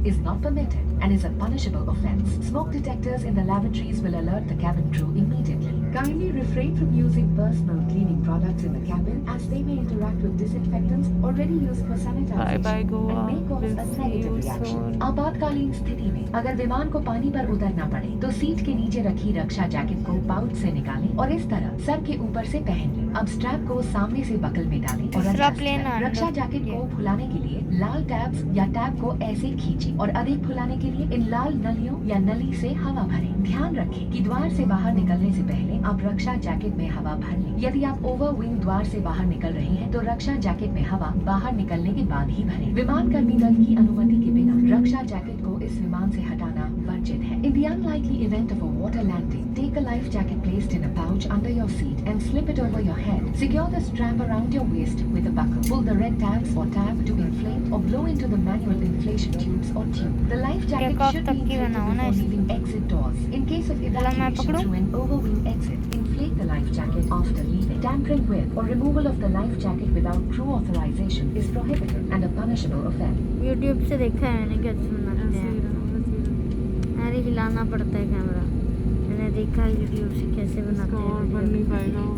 is not permitted and is a punishable offense. Smoke detectors in the lavatories will alert the cabin crew immediately. Kindly refrain from using personal cleaning products in the cabin as they may interact with disinfectants already used for sanitization Bye Goa. and may cause We'll a see negative you reaction. soon. आपातकालीन स्थिति में अगर विमान को पानी पर उतरना पड़े तो सीट के नीचे रखी रक्षा जैकेट को पाउच से निकालें और इस तरह सर के ऊपर से पहन लें। अब स्ट्रैप को सामने से बकल में डालें और दूसरा adjust प्लेन करें। रक्षा जैकेट को फुलाने के लिए लाल टैब्स या टैब को ऐसे खींचें और अधिक फुलाने के लिए इन लाल नलियों या नली से हवा भरें। ध्यान रखें कि द्वार से बाहर निकलने से पहले आप रक्षा जैकेट में हवा भर लें। यदि आप ओवर विंग द्वार से बाहर निकल रहे हैं तो रक्षा जैकेट में हवा बाहर निकलने के बाद ही भरें। विमान कर्मी दल की अनुमति के बिना रक्षा जैकेट को इस विमान से हटाना वर्जित है। In the unlikely event of a water landing, take a life jacket placed in a pouch under your seat and slip it over your head. Secure the strap around your waist with a buckle. Pull the red tabs or tab to inflate or blow into the manual inflation tubes or tube. The life jacket Take off should be तब की inflated बनाओ ना before इसको। leaving exit doors. In case of मैं evacuation पकड़ूं? through an overwing exit, inflate the life jacket after leaving. Tampering with or removal of the life jacket without crew authorization is prohibited and a punishable offense. YouTube से देखा है मैंने कैसे बनाते हैं। अरे हिलाना पड़ता है कैमरा। मैंने देखा यूट्यूब से कैसे बनाते हैं बन नहीं वीडियो। पाएगा वो।